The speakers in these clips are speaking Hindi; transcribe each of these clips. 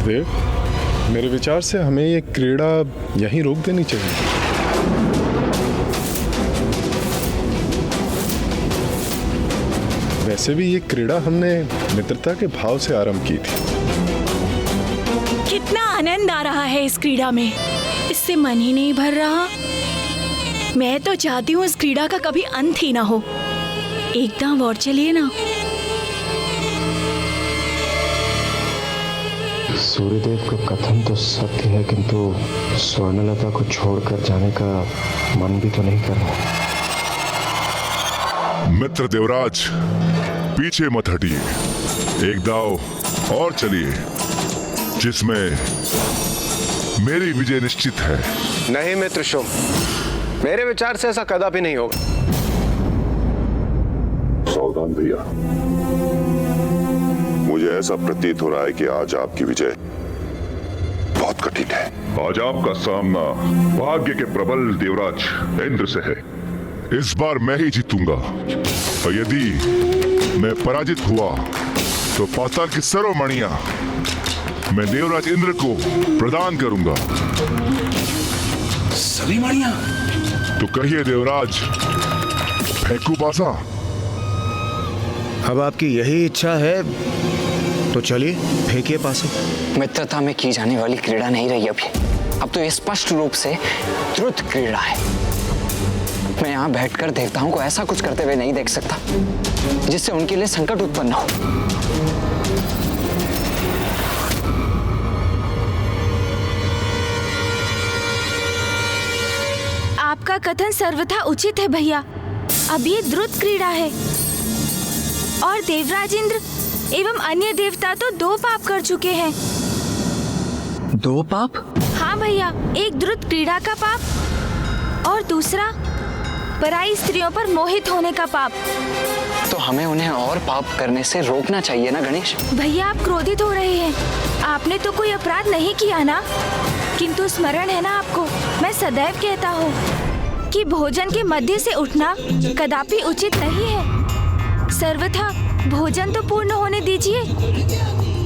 देव, मेरे विचार से हमें ये क्रीड़ा यहीं रोक देनी चाहिए। वैसे भी ये क्रीड़ा हमने मित्रता के भाव से आरंभ की थी। कितना आनंद आ रहा है इस क्रीड़ा में, इससे मन ही नहीं भर रहा। मैं तो चाहती हूँ इस क्रीड़ा का कभी अंत ही ना हो। एक दांव और चलिए ना। सूर्यदेव का कथन तो सत्य है, किंतु स्वर्णलता को छोड़कर जाने का मन भी तो नहीं कर रहा। मित्र देवराज, पीछे मत हटिए, एक दाव और चलिए जिसमें मेरी विजय निश्चित है। नहीं मित्र शुम, मेरे विचार से ऐसा कदापि नहीं होगा। सावधान भैया, मुझे ऐसा प्रतीत हो रहा है कि आज आपकी विजय बहुत कठिन है। आज आपका सामना भाग्य के प्रबल देवराज इंद्र से है। इस बार मैं ही जीतूंगा, और यदि मैं पराजित हुआ तो पाताल की सर्वमणियां मैं देवराज इंद्र को प्रदान करूंगा। सभी मणियां? तो कहिए देवराज, फेंकू पासा? अब आपकी यही इच्छा है तो चलिए फेंकिए पासे। मित्रता में की जाने वाली क्रीड़ा नहीं रही अभी, अब तो ये स्पष्ट रूप से द्रुत क्रीड़ा है। मैं यहाँ बैठकर देवताओं को ऐसा कुछ करते हुए नहीं देख सकता जिससे उनके लिए संकट उत्पन्न हो। आपका कथन सर्वथा उचित है भैया। अब ये द्रुत क्रीड़ा है और देवराज इंद्र एवं अन्य देवता तो 2 पाप कर चुके हैं। 2 पाप? हाँ भैया, एक द्रुत क्रीड़ा का पाप और दूसरा पराई स्त्रियों पर मोहित होने का पाप। तो हमें उन्हें और पाप करने से रोकना चाहिए ना गणेश। भैया आप क्रोधित हो रहे हैं, आपने तो कोई अपराध नहीं किया ना। किंतु स्मरण है ना आपको, मैं सदैव कहता हूँ कि भोजन के मध्य से उठना कदापि उचित नहीं है। सर्वथा भोजन तो पूर्ण होने दीजिए,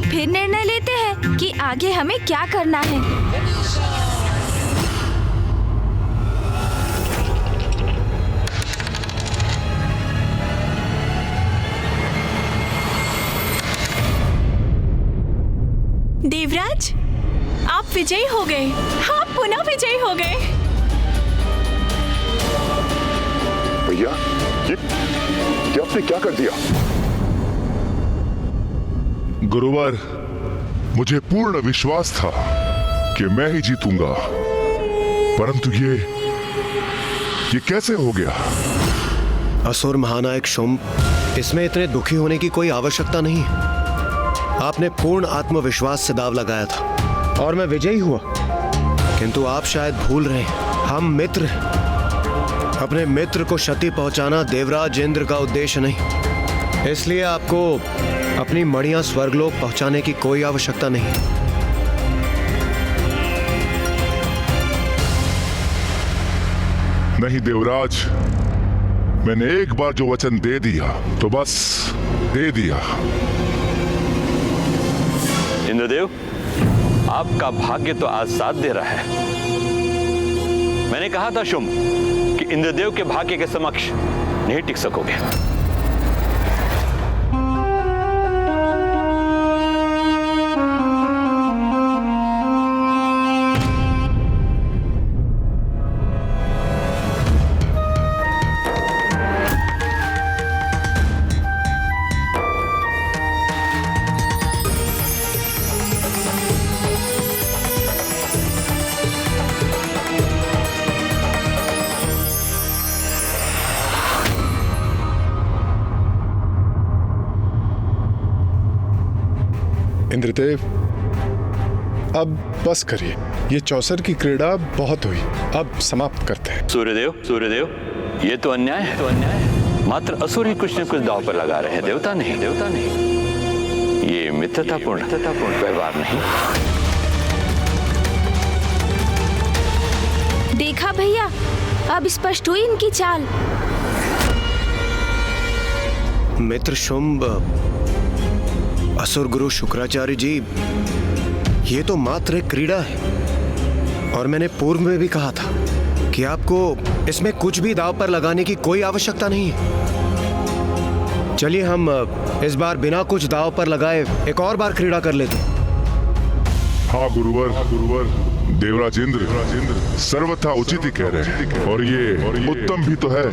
फिर निर्णय लेते हैं कि आगे हमें क्या करना है। देवराज, आप विजयी हो गए। हाँ, पुनः विजयी हो गए। भैया, ये आपने क्या कर दिया? गुरुवर, मुझे पूर्ण विश्वास था कि मैं ही जीतूंगा, परंतु ये कैसे हो गया? असुर महानायक शुंभ, इसमें इतने दुखी होने की कोई आवश्यकता नहीं। आपने पूर्ण आत्मविश्वास से दांव लगाया था और मैं विजयी हुआ। किंतु आप शायद भूल रहे हैं, हम मित्र हैं। अपने मित्र को क्षति पहुंचाना देवराज इंद्र का उद्देश्य नहीं। इसलिए आपको अपनी मणियां स्वर्गलोक पहुंचाने की कोई आवश्यकता नहीं। नहीं देवराज, मैंने एक बार जो वचन दे दिया तो बस दे दिया। इंद्रदेव, आपका भाग्य तो आज साथ दे रहा है। मैंने कहा था शुंभ कि इंद्रदेव के भाग्य के समक्ष नहीं टिक सकोगे। इंद्रदेव, अब बस करिए। ये चौसर की क्रीड़ा बहुत हुई, अब समाप्त करते हैं। सूर्यदेव, ये तो अन्याय है। मात्र असुर ही कुछ न कुछ दांव पर लगा रहे हैं, देवता नहीं। ये मित्रतापूर्ण व्यवहार नहीं। देखा भैया, अब स्पष्ट हुई इनकी चाल। मित्र शुंभ, असुर गुरु शुक्राचार्य जी, ये तो मात्र एक क्रीड़ा है, और मैंने पूर्व में भी कहा था कि आपको इसमें कुछ भी दांव पर लगाने की कोई आवश्यकता नहीं है। चलिए हम इस बार बिना कुछ दांव पर लगाए एक और बार क्रीड़ा कर लेते हैं। हाँ गुरुवर देवराज इंद्र सर्वथा उचित ही कह रहे हैं, और ये उत्तम भी तो है।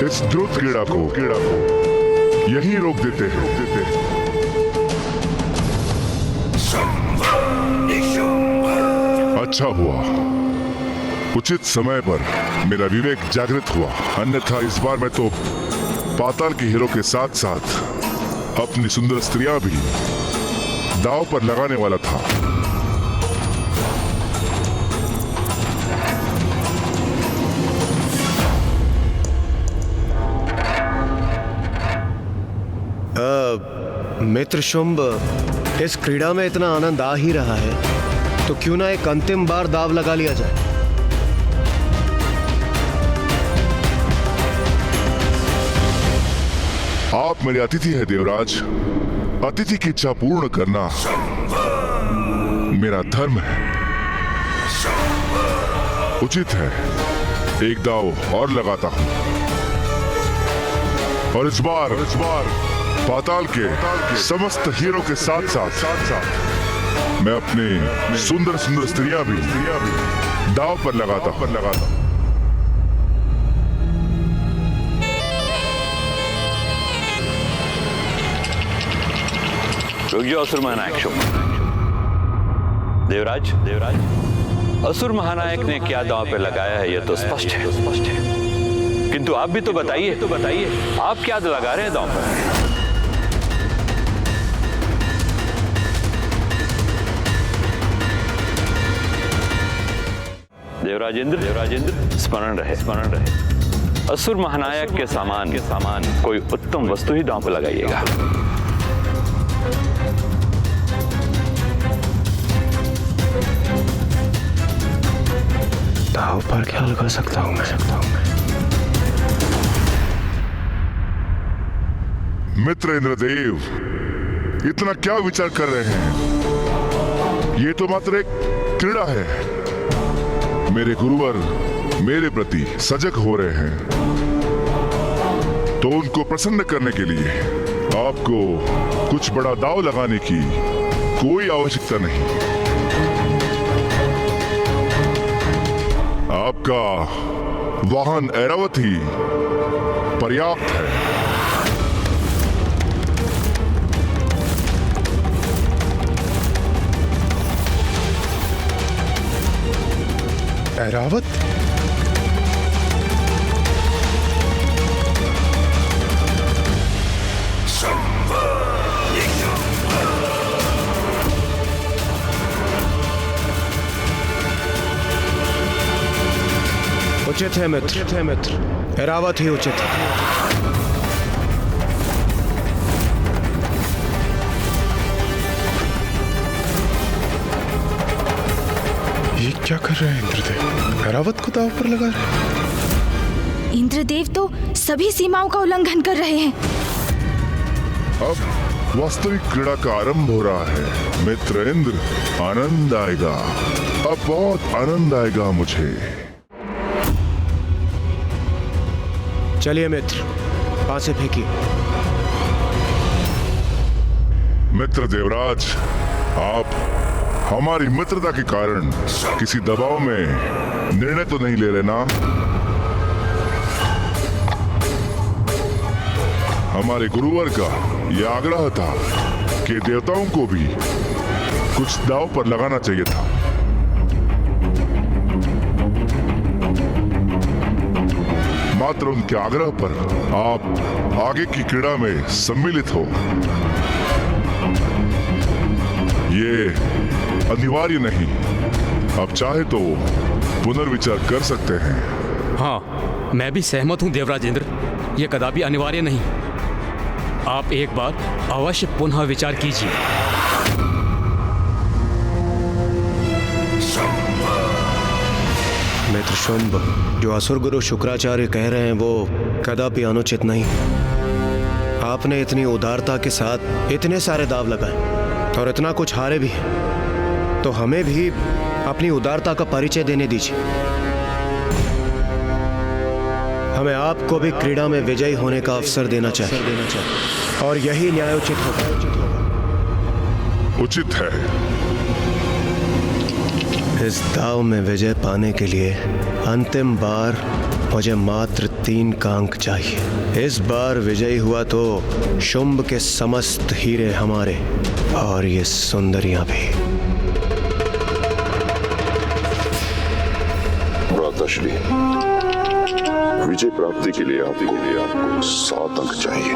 इस द्रुत क्रीड़ा को यहीं रोक देते हैं। अच्छा हुआ उचित समय पर मेरा विवेक जागृत हुआ, अन्यथा इस बार मैं तो पाताल के हीरो के साथ साथ अपनी सुंदर स्त्रियां भी दांव पर लगाने वाला था। मित्र शुंभ, इस क्रीड़ा में इतना आनंद आ ही रहा है तो क्यों ना एक अंतिम बार दांव लगा लिया जाए। आप मेरे अतिथि हैं देवराज, अतिथि की इच्छा पूर्ण करना मेरा धर्म है। उचित है एक दांव और लगाता हूं, और इस बार पाताल के समस्त हीरो के साथ साथ मैं अपनी सुंदर स्त्रियां भी दांव पर लगाता हूं। रुक जाओ असुर महानायक शुंभ। देवराज असुर महानायक ने क्या दांव पे लगाया है यह तो स्पष्ट है, किंतु आप भी तो बताइए आप क्या लगा रहे हैं दांव पर? देवराज इंद्र स्मरण रहे असुर महानायक के सामान कोई उत्तम वस्तु ही दांव पर लगाइएगा। दांव पर क्या लगा सकता हूं मैं? मित्र इंद्रदेव, इतना क्या विचार कर रहे हैं? ये तो मात्र एक क्रीड़ा है। मेरे गुरुवर मेरे प्रति सजग हो रहे हैं, तो उनको प्रसन्न करने के लिए आपको कुछ बड़ा दांव लगाने की कोई आवश्यकता नहीं। आपका वाहन ऐरावत ही पर्याप्त है। ऐरावत? उचित है मित्र, ऐरावत ही उचित है। ये क्या कर रहे हैं इंद्रदेव? ऐरावत को दांव पर लगा रहे हैं। इंद्रदेव तो सभी सीमाओं का उल्लंघन कर रहे हैं। अब वास्तविक क्रीड़ा का आरंभ हो रहा है। मित्र इंद्र, आनंद आएगा, अब बहुत आनंद आएगा मुझे। चलिए मित्र, पासे फेंकिए। मित्र देवराज, आप हमारी मित्रता के कारण किसी दबाव में निर्णय तो नहीं ले रहे ना? हमारे गुरुवर का यह आग्रह था कि देवताओं को भी कुछ दांव पर लगाना चाहिए था। मात्र उनके आग्रह पर आप आगे की क्रीड़ा में सम्मिलित हो, ये अनिवार्य नहीं। आप चाहे तो पुनर्विचार कर सकते हैं। हाँ, मैं भी सहमत हूँ देवराज इंद्र, यह कदापि अनिवार्य नहीं। आप एक बार अवश्य पुनः विचार कीजिए। मित्र शुंभ, जो असुर गुरु शुक्राचार्य कह रहे हैं वो कदापि अनुचित नहीं। आपने इतनी उदारता के साथ इतने सारे दाव लगाए और इतना कुछ हारे भी हैं, तो हमें भी अपनी उदारता का परिचय देने दीजिए। हमें आपको भी क्रीड़ा में विजयी होने का अवसर देना चाहिए और यही न्यायोचित होगा। उचित है। इस दाव में विजय पाने के लिए अंतिम बार मुझे मात्र 3 का अंक चाहिए। इस बार विजयी हुआ तो शुंभ के समस्त हीरे हमारे और ये सुंदरियां भी। भ्राताश्री, विजय प्राप्ति के लिए आपको 7 अंक चाहिए।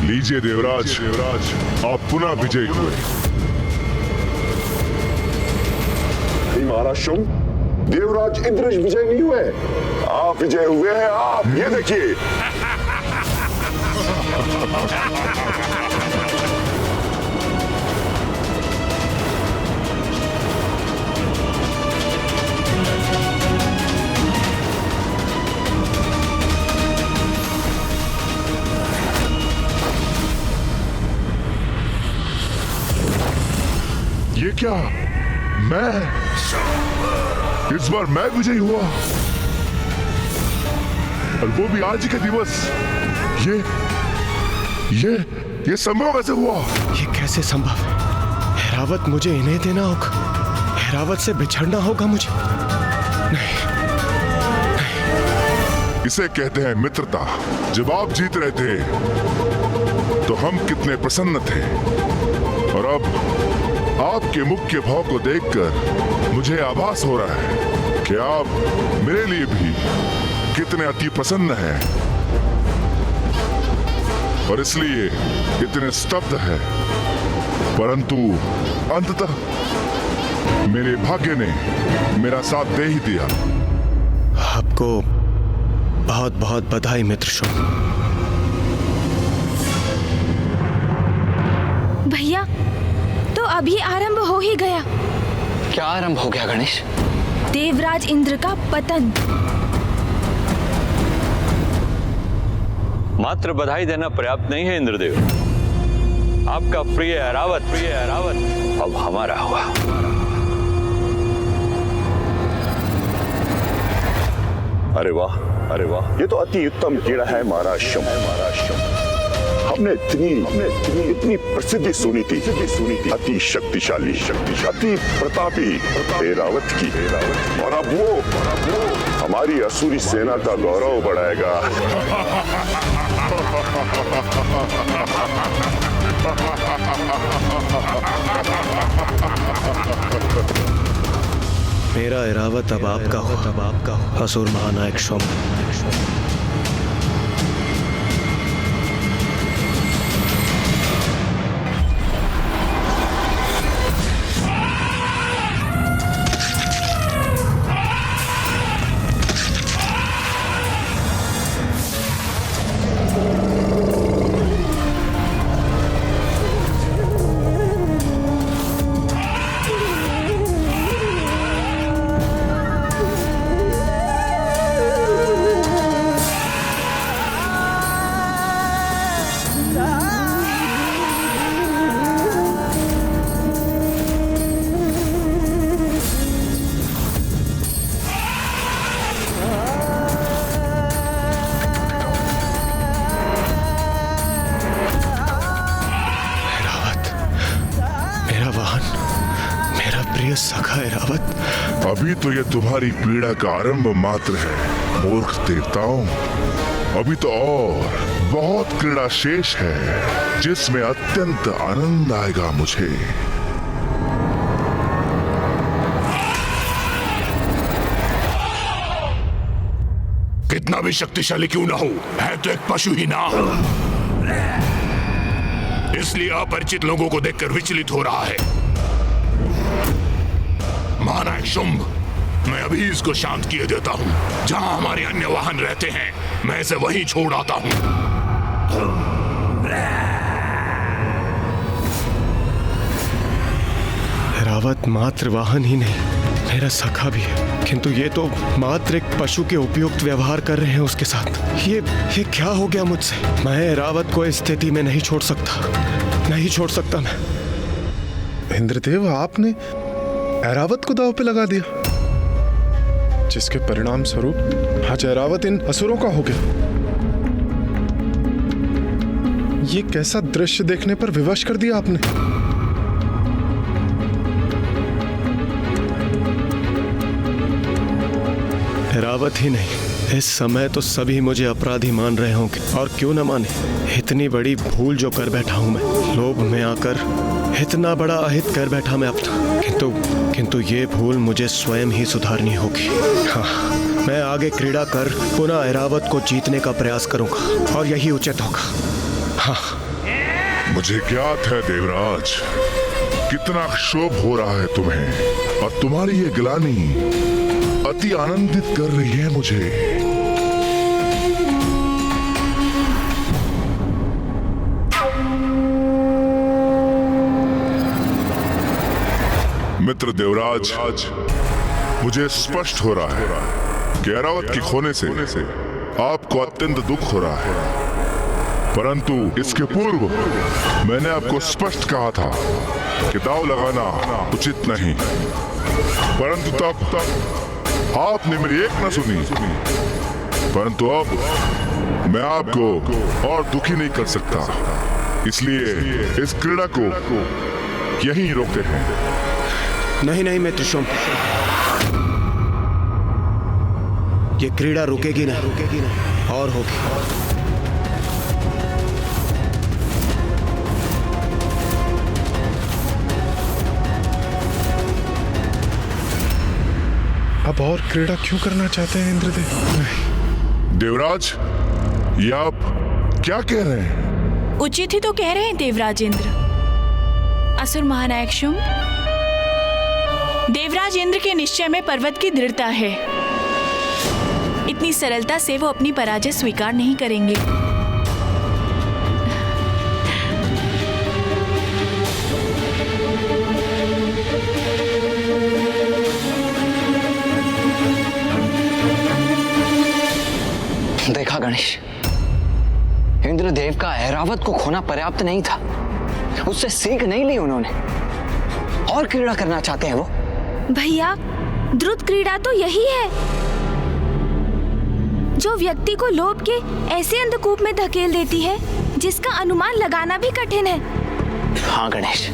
लीजिए देवराज, आप पुनः विजयी हुए। महाराज शुंभ, देवराज इंद्र विजय नहीं हुए, आप विजय हुए हैं। आप ये देखिए। ये क्या? मैं इस बार मैं विजयी हुआ, और वो भी आज के दिवस। ये संभव कैसे हुआ? ये कैसे संभव है? हैरावत मुझे इन्हें देना होगा, हैरावत से बिछड़ना होगा मुझे। नहीं। इसे कहते हैं मित्रता। जब आप जीत रहे थे तो हम कितने प्रसन्न थे, और अब आपके मुख के भाव को देखकर मुझे आभास हो रहा है कि आप मेरे लिए भी कितने अति प्रसन्न हैं, और इसलिए इतने स्तब्ध हैं। परंतु अंततः मेरे भाग्य ने मेरा साथ दे ही दिया। आपको बहुत बहुत बधाई मित्र शुंभ। भैया, तो अभी आरंभ हो ही गया। क्या आरंभ हो गया गणेश? देवराज इंद्र का पतन। मात्र बधाई देना पर्याप्त नहीं है इंद्रदेव। आपका प्रिय ऐरावत अब हमारा हुआ। अरे वाह, अरे वाह, ये तो अति उत्तम क्रीड़ा है महाराज शुंभ। हमने इतनी प्रसिद्धि सुनी थी, अति शक्तिशाली, अति प्रतापी ऐरावत की, और अब वो हमारी असुरी सेना का गौरव बढ़ाएगा। मेरा ऐरावत अब आपका हो, असुर महानायक शुंभ। सखा ऐरावत, अभी तो ये तुम्हारी पीड़ा का आरंभ मात्र है मूर्ख देवताओं। अभी तो और बहुत क्रीड़ा शेष है जिसमें अत्यंत आनंद आएगा मुझे। कितना भी शक्तिशाली क्यों ना हो, है तो एक पशु ही ना, इसलिए अपरिचित लोगों को देखकर विचलित हो रहा है। महानायक शुंभ, मैं अभी इसको शांत किए देता हूं। जहां हमारे अन्य वाहन रहते हैं मैं इसे वहीं छोड़ आता हूं। ऐरावत मात्र वाहन ही नहीं, मेरा सखा भी है, किंतु ये तो मात्र एक पशु के उपयुक्त व्यवहार कर रहे हैं उसके साथ। ये क्या हो गया मुझसे? मैं ऐरावत को इस स्थिति में नहीं छोड़ सकता, नहीं छोड़ सकता मैं। इंद्रदेव, आपने ऐरावत को दांव पे लगा दिया, जिसके परिणाम स्वरूप आज ऐरावत इन असुरों का हो गया। ये कैसा दृश्य देखने पर विवश कर दिया आपने? ऐरावत ही नहीं, इस समय तो सभी मुझे अपराधी मान रहे होंगे, और क्यों न माने। इतनी बड़ी भूल जो कर बैठा हूं मैं, लोभ में आकर इतना बड़ा अहित कर बैठा मैं अपना। किंतु ये भूल मुझे स्वयं ही सुधारनी होगी। हाँ, मैं आगे क्रीड़ा कर पुनः ऐरावत को जीतने का प्रयास करूंगा, और यही उचित होगा। हाँ। मुझे ज्ञात है देवराज, कितना क्षोभ हो रहा है तुम्हें, और तुम्हारी ये ग्लानि अति आनंदित कर रही है मुझे। मित्र देवराज, मुझे स्पष्ट हो रहा है कि ऐरावत के खोने से आपको अत्यंत दुख हो रहा है, परंतु इसके पूर्व मैंने आपको स्पष्ट कहा था कि दांव लगाना उचित नहीं, परंतु तब आपने मेरी एक न सुनी। परंतु अब मैं आपको और दुखी नहीं कर सकता, इसलिए इस क्रीड़ा को यहीं रोकते हैं। नहीं नहीं मित्र शुंभ, ये क्रीड़ा रुकेगी नहीं, और होगी। अब और क्रीड़ा क्यों करना चाहते हैं इंद्रदेव? देवराज, ये आप क्या कह रहे हैं? उचित ही तो कह रहे हैं देवराज इंद्र। असुर महानायक शुंभ, देवराज इंद्र के निश्चय में पर्वत की दृढ़ता है। इतनी सरलता से वो अपनी पराजय स्वीकार नहीं करेंगे। देखा गणेश, इंद्रदेव का ऐरावत को खोना पर्याप्त नहीं था, उससे सीख नहीं ली उन्होंने, और क्रीड़ा करना चाहते हैं वो। भैया, द्रुत क्रीड़ा तो यही है जो व्यक्ति को लोभ के ऐसे अंधकूप में धकेल देती है जिसका अनुमान लगाना भी कठिन है। हाँ गणेश,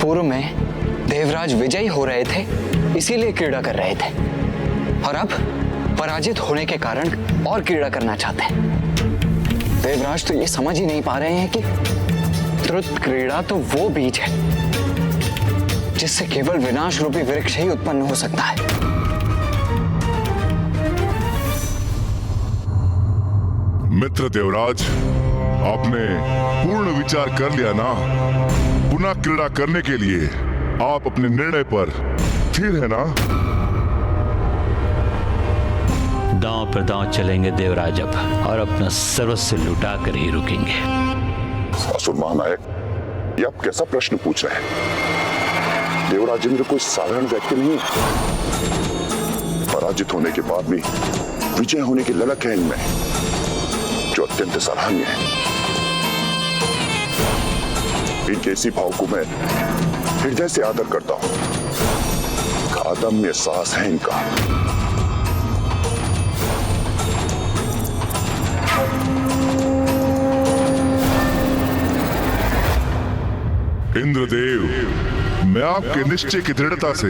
पूर्व में देवराज विजयी हो रहे थे, इसीलिए क्रीड़ा कर रहे थे, और अब पराजित होने के कारण और क्रीड़ा करना चाहते हैं। देवराज तो ये समझ ही नहीं पा रहे हैं कि द्रुत क्रीड़ा तो वो बीज है जिससे केवल विनाश रूपी वृक्ष ही उत्पन्न हो सकता है। मित्र देवराज, आपने पूर्ण विचार कर लिया ना? पुनः क्रीड़ा करने के लिए आप अपने निर्णय पर स्थिर है ना? दांव पर दांव चलेंगे देवराज अब, और अपना सर्वस्व लुटा कर ही रुकेंगे। असुर महानायक, ये आप कैसा प्रश्न पूछ रहे हैं? देवराज इंद्र कोई साधारण व्यक्ति नहीं है। पराजित होने के बाद भी विजय होने की ललक है इनमें, जो अत्यंत सराहनीय है। इनके इसी भाव को मैं हृदय से आदर करता हूं। अदम्य साहस है इनका। इंद्रदेव, मैं आपके निश्चय की दृढ़ता से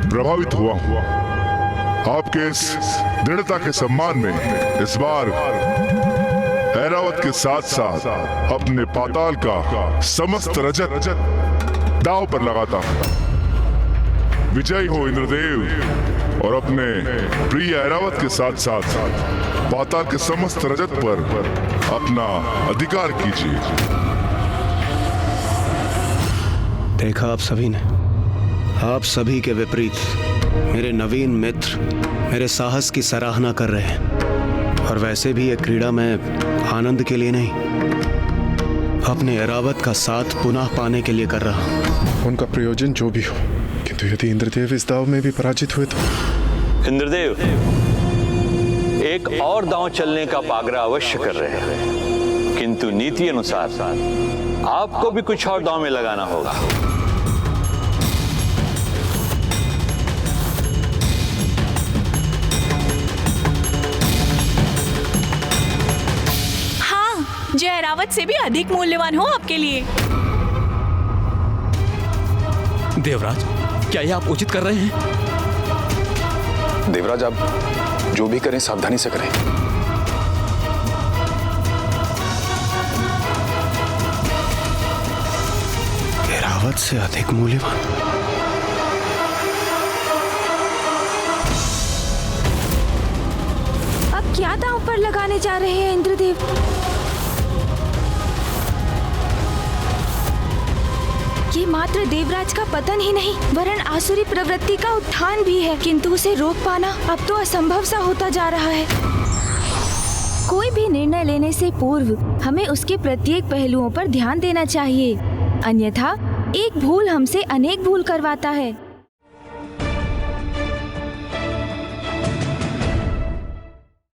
प्रभावित हुआ हूं। आपके इस दृढ़ता के सम्मान में इस बार ऐरावत के साथ साथ अपने पाताल का समस्त रजत दांव पर लगाता हूं। विजयी हो इंद्रदेव, और अपने प्रिय ऐरावत के साथ साथ पाताल के समस्त रजत पर अपना अधिकार कीजिए। देखा आप सभी ने, आप सभी के विपरीत मेरे नवीन मित्र मेरे साहस की सराहना कर रहे हैं। और वैसे भी ये क्रीड़ा मैं आनंद के लिए नहीं, अपने एरावत का साथ पुनः पाने के लिए कर रहा हूं। उनका प्रयोजन जो भी हो, किंतु यदि इंद्रदेव इस दाव में भी पराजित हुए तो। इंद्रदेव एक और दांव चलने का आग्रह अवश्य कर रहे हैं, किंतु नीति अनुसार आपको भी कुछ और दांव में लगाना होगा। जो एरावत से भी अधिक मूल्यवान हो आपके लिए। देवराज, क्या ये आप उचित कर रहे हैं? देवराज, आप जो भी करें सावधानी से करें। एरावत से अधिक मूल्यवान? अब क्या दांव पर लगाने जा रहे हैं इंद्रदेव? ये मात्र देवराज का पतन ही नहीं, वरन आसुरी प्रवृत्ति का उत्थान भी है, किंतु उसे रोक पाना अब तो असंभव सा होता जा रहा है। कोई भी निर्णय लेने से पूर्व हमें उसके प्रत्येक पहलुओं पर ध्यान देना चाहिए, अन्यथा एक भूल हमसे अनेक भूल करवाता है।